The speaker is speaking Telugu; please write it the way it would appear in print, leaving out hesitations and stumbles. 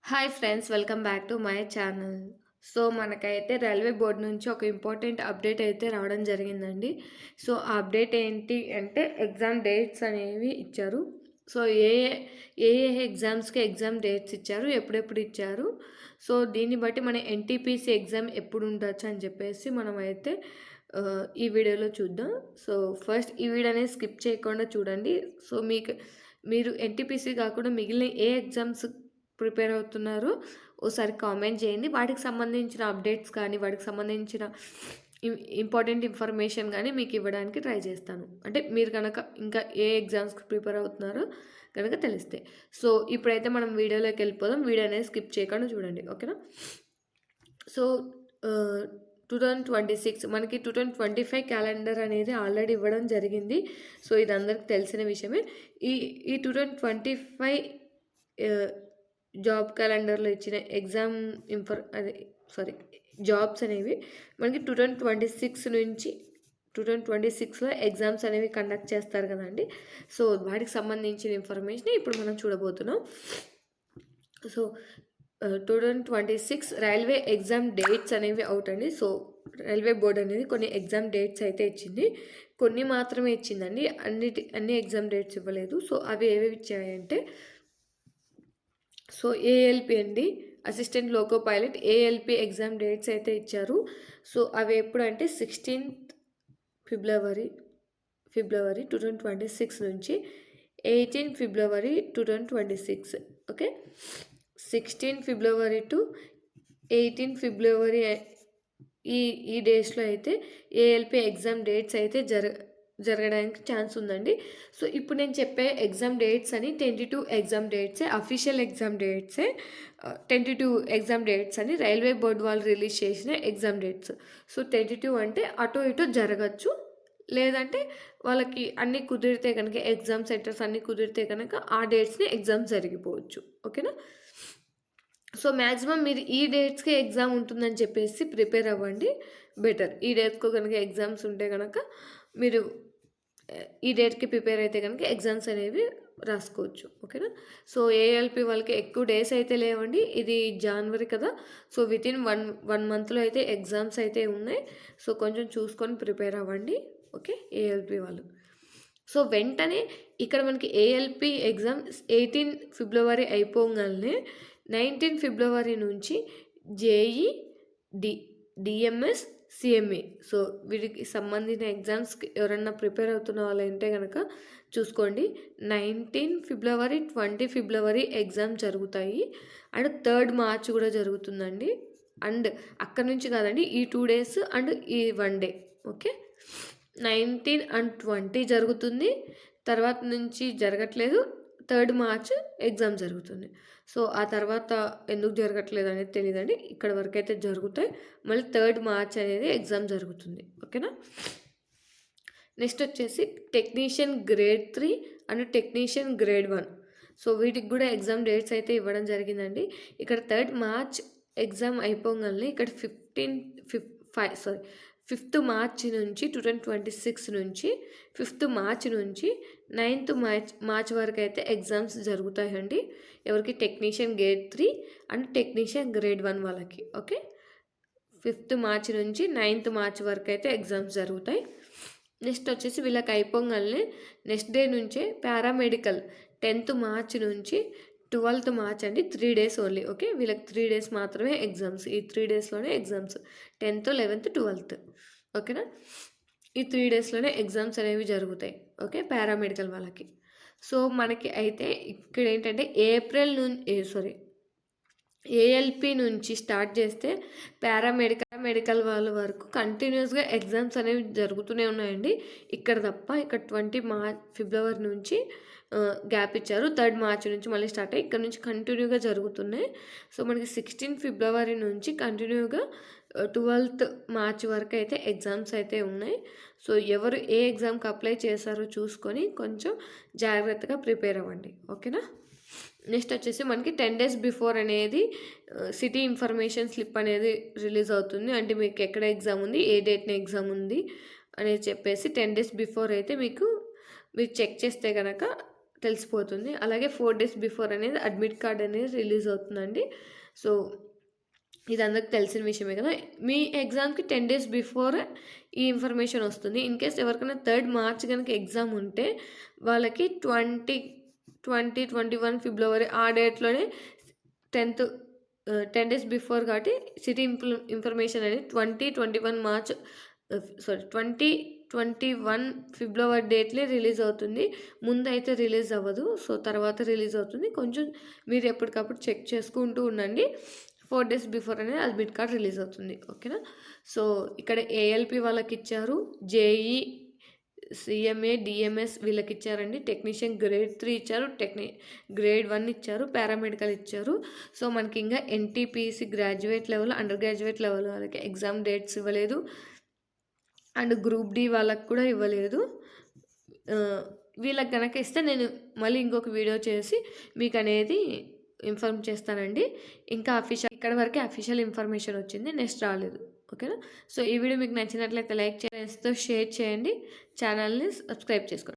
Hi friends, welcome back to my channel. So మనకైతే రైల్వే బోర్డ్ నుంచి ఒక ఇంపార్టెంట్ అప్డేట్ అయితే రావడం జరిగిందండి. సో ఆ అప్డేట్ ఏంటి అంటే ఎగ్జామ్ డేట్స్ అనేవి ఇచ్చారు. సో ఏ ఎగ్జామ్స్కి ఎగ్జామ్ డేట్స్ ఇచ్చారు, ఎప్పుడెప్పుడు ఇచ్చారు. సో దీన్ని బట్టి మన ఎన్టీపీసీ ఎగ్జామ్ ఎప్పుడు ఉండొచ్చు అని చెప్పేసి మనం అయితే ఈ వీడియోలో చూద్దాం. సో ఫస్ట్ ఈ వీడియో అనేది స్కిప్ చేయకుండా చూడండి. సో మీరు ఎన్టీపీసీ కాకుండా మిగిలిన ఏ ఎగ్జామ్స్ ప్రిపేర్ అవుతున్నారో ఒకసారి కామెంట్ చేయండి. వాటికి సంబంధించిన అప్డేట్స్ కానీ వాటికి సంబంధించిన ఇంపార్టెంట్ ఇన్ఫర్మేషన్ కానీ మీకు ఇవ్వడానికి ట్రై చేస్తాను. అంటే మీరు కనుక ఇంకా ఏ ఎగ్జామ్స్కి ప్రిపేర్ అవుతున్నారో కనుక తెలిస్తే. సో ఇప్పుడైతే మనం వీడియోలోకి వెళ్ళిపోదాం. వీడియో అనేది స్కిప్ చేయకుండా చూడండి, ఓకేనా. సో 2026 మనకి 2025 క్యాలెండర్ అనేది ఆల్రెడీ ఇవ్వడం జరిగింది. సో ఇది అందరికి తెలిసిన విషయమే. ఈ 2025 జాబ్ క్యాలెండర్లో ఇచ్చిన ఎగ్జామ్ జాబ్స్ అనేవి మనకి 2026 నుంచి 2026లో ఎగ్జామ్స్ అనేవి కండక్ట్ చేస్తారు కదండి. సో వాటికి సంబంధించిన ఇన్ఫర్మేషన్ ఇప్పుడు మనం చూడబోతున్నాం. సో 2026 రైల్వే ఎగ్జామ్ డేట్స్ అనేవి అవుట్ అండి. సో రైల్వే బోర్డ్ అనేది కొన్ని ఎగ్జామ్ డేట్స్ అయితే ఇచ్చింది, కొన్ని మాత్రమే ఇచ్చిందండి, అన్ని ఎగ్జామ్ డేట్స్ ఇవ్వలేదు. సో అవి ఏవేవి ఇచ్చాయంటే, సో ఏఎల్పి అండి, assistant loco pilot ALP exam dates అయితే ఇచ్చారు. సో అవి ఎప్పుడు అంటే 16th ఫిబ్రవరి 2026 నుంచి 18th February 2026. Okay, 16 February to 18 ఫిబ్రవరి ఈ డేస్లో అయితే ఏఎల్పి ఎగ్జామ్ డేట్స్ అయితే జరగడానికి ఛాన్స్ ఉందండి. సో ఇప్పుడు నేను చెప్పే ఎగ్జామ్ డేట్స్ అని టెంటేటివ్ ఎగ్జామ్ డేట్సే, అఫీషియల్ ఎగ్జామ్ డేట్సే. టెంటేటివ్ ఎగ్జామ్ డేట్స్ అని రైల్వే బోర్డు వాళ్ళు రిలీజ్ చేసిన ఎగ్జామ్ డేట్స్. సో టెంటేటివ్ అంటే అటు ఇటు జరగచ్చు, లేదంటే వాళ్ళకి అన్నీ కుదిరితే కనుక, ఎగ్జామ్ సెంటర్స్ అన్నీ కుదిరితే కనుక ఆ డేట్స్ని ఎగ్జామ్స్ జరిగిపోవచ్చు, ఓకేనా. సో మ్యాక్సిమం మీరు ఈ డేట్స్కే ఎగ్జామ్ ఉంటుందని చెప్పేసి ప్రిపేర్ అవ్వండి, బెటర్. ఈ డేట్స్కు కనుక ఎగ్జామ్స్ ఉంటే కనుక మీరు ఈ డేట్కి ప్రిపేర్ అయితే కనుక ఎగ్జామ్స్ అనేవి రాసుకోవచ్చు, ఓకేనా. సో ఏఎల్పి వాళ్ళకి ఎక్కువ డేస్ అయితే లేవండి, ఇది జనవరి కదా. సో వితిన్ వన్ మంత్లో అయితే ఎగ్జామ్స్ అయితే ఉన్నాయి. సో కొంచెం చూసుకొని ప్రిపేర్ అవ్వండి, ఓకే, ఏఎల్పి వాళ్ళు. సో వెంటనే ఇక్కడ మనకి ఏఎల్పి ఎగ్జామ్ 18 ఫిబ్రవరి అయిపోగానే 19 ఫిబ్రవరి నుంచి జేఈ డిఎంఎస్ సిఎంఏ. సో వీటికి సంబంధించిన ఎగ్జామ్స్కి ఎవరన్నా ప్రిపేర్ అవుతున్న వాళ్ళు అంటే కనుక చూసుకోండి. 19 ఫిబ్రవరి 20 ఫిబ్రవరి ఎగ్జామ్ జరుగుతాయి, అండ్ 3rd మార్చ్ కూడా జరుగుతుందండి. అండ్ అక్కడ నుంచి కాదండి, ఈ 2 days అండ్ ఈ 1 day, ఓకే. 19 and 20 జరుగుతుంది, తర్వాత నుంచి జరగట్లేదు. 3rd మార్చ్ ఎగ్జామ్ జరుగుతుంది. సో ఆ తర్వాత ఎందుకు జరగట్లేదు అనేది తెలియదండి, ఇక్కడ వరకు అయితే జరుగుతాయి. మళ్ళీ 3rd మార్చ్ అనేది ఎగ్జామ్ జరుగుతుంది, ఓకేనా. నెక్స్ట్ వచ్చేసి technician grade 3 and technician grade 1. So వీటికి కూడా ఎగ్జామ్ డేట్స్ అయితే ఇవ్వడం జరిగిందండి. ఇక్కడ 3rd మార్చ్ ఎగ్జామ్ అయిపోగానే ఇక్కడ 5th మార్చ్ నుంచి 2026 నుంచి 5th మార్చ్ నుంచి 9th మార్చ్ వరకు అయితే ఎగ్జామ్స్ జరుగుతాయండి. ఎవరికి? Technician grade 3 and technician grade 1 వాళ్ళకి, ఓకే. 5th మార్చ్ నుంచి 9th మార్చ్ వరకు అయితే ఎగ్జామ్స్ జరుగుతాయి. నెక్స్ట్ వచ్చేసి వీళ్ళకి అయిపోగానే నెక్స్ట్ డే నుంచే పారామెడికల్ 10th మార్చ్ నుంచి 12th మార్చ్ అండి, 3 days ఓన్లీ, ఓకే. వీళ్ళకి 3 days మాత్రమే ఎగ్జామ్స్, ఈ 3 daysలోనే ఎగ్జామ్స్, 10th 11th 12th, ఓకేనా. ఈ 3 daysలోనే ఎగ్జామ్స్ అనేవి జరుగుతాయి, ఓకే, పారామెడికల్ వాళ్ళకి. సో మనకి అయితే ఇక్కడ ఏంటంటే ఏఎల్పి నుంచి స్టార్ట్ చేస్తే పారామెడికల్ వాళ్ళ వరకు కంటిన్యూస్గా ఎగ్జామ్స్ అనేవి జరుగుతూనే ఉన్నాయండి. ఇక్కడ తప్ప ఇక్కడ 20 ఫిబ్రవరి నుంచి గ్యాప్ ఇచ్చారు, 3rd మార్చ్ నుంచి మళ్ళీ స్టార్ట్ అయ్యి ఇక్కడ నుంచి కంటిన్యూగా జరుగుతున్నాయి. సో మనకి 16 ఫిబ్రవరి నుంచి కంటిన్యూగా 12th మార్చ్ వరకు అయితే ఎగ్జామ్స్ అయితే ఉన్నాయి. సో ఎవరు ఏ ఎగ్జామ్కి అప్లై చేశారో చూసుకొని కొంచెం జాగ్రత్తగా ప్రిపేర్ అవ్వండి, ఓకేనా. నెక్స్ట్ వచ్చేసి మనకి 10 days బిఫోర్ అనేది సిటీ ఇన్ఫర్మేషన్ స్లిప్ అనేది రిలీజ్ అవుతుంది. అంటే మీకు ఎక్కడ ఎగ్జామ్ ఉంది, ఏ డేట్ని ఎగ్జామ్ ఉంది అనేది చెప్పేసి 10 days బిఫోర్ అయితే మీరు చెక్ చేస్తే కనుక తెలిసిపోతుంది. అలాగే 4 డేస్ బిఫోర్ అనేది అడ్మిట్ కార్డ్ అనేది రిలీజ్ అవుతుందండి. సో ఇది అందరికి తెలిసిన విషయమే కదా. మీ ఎగ్జామ్కి 10 డేస్ బిఫోర్ ఈ ఇన్ఫర్మేషన్ వస్తుంది. ఇన్ కేస్ ఎవరికైనా 3rd మార్చ్ కనుక ఎగ్జామ్ ఉంటే వాళ్ళకి 21 ఫిబ్రవరి ఆ డేట్లోనే 10 డేస్ బిఫోర్ కాబట్టి సిటీ ఇన్ఫర్మేషన్ అనేది 2021 ఫిబ్రవరి డేట్లే రిలీజ్ అవుతుంది. ముందైతే రిలీజ్ అవ్వదు. సో తర్వాత రిలీజ్ అవుతుంది. కొంచెం మీరు ఎప్పటికప్పుడు చెక్ చేసుకుంటూ ఉండండి. 4 డేస్ బిఫోర్ అనేది అడ్మిట్ కార్డ్ రిలీజ్ అవుతుంది. ఓకేనా. సో ఇక్కడ ఏఎల్పి వాళ్ళకి ఇచ్చారు, జేఈ, సిఎంఏ, డిఎంఎస్ వీళ్ళకి ఇచ్చారండి. టెక్నీషియన్ గ్రేడ్ 3 ఇచ్చారు, గ్రేడ్ 1 ఇచ్చారు, పారామెడికల్ ఇచ్చారు. సో మనకి ఇంకా NTPC graduate level, under graduate level వాళ్ళకి ఎగ్జామ్ డేట్స్ ఇవ్వలేదు. అండ్ గ్రూప్ డి వాళ్ళకి కూడా ఇవ్వలేదు. వీళ్ళకి కనుక ఇస్తే నేను మళ్ళీ ఇంకొక వీడియో చేసి మీకు అనేది ఇన్ఫార్మ్ చేస్తానండి. ఇంకా ఇక్కడ వరకే అఫీషియల్ ఇన్ఫర్మేషన్ వచ్చింది, నెక్స్ట్ రాలేదు. ఓకేనా. సో ఈ వీడియో మీకు నచ్చినట్లయితే లైక్ చేయండి, షేర్ చేయండి, ఛానల్ని సబ్స్క్రైబ్ చేసుకోండి.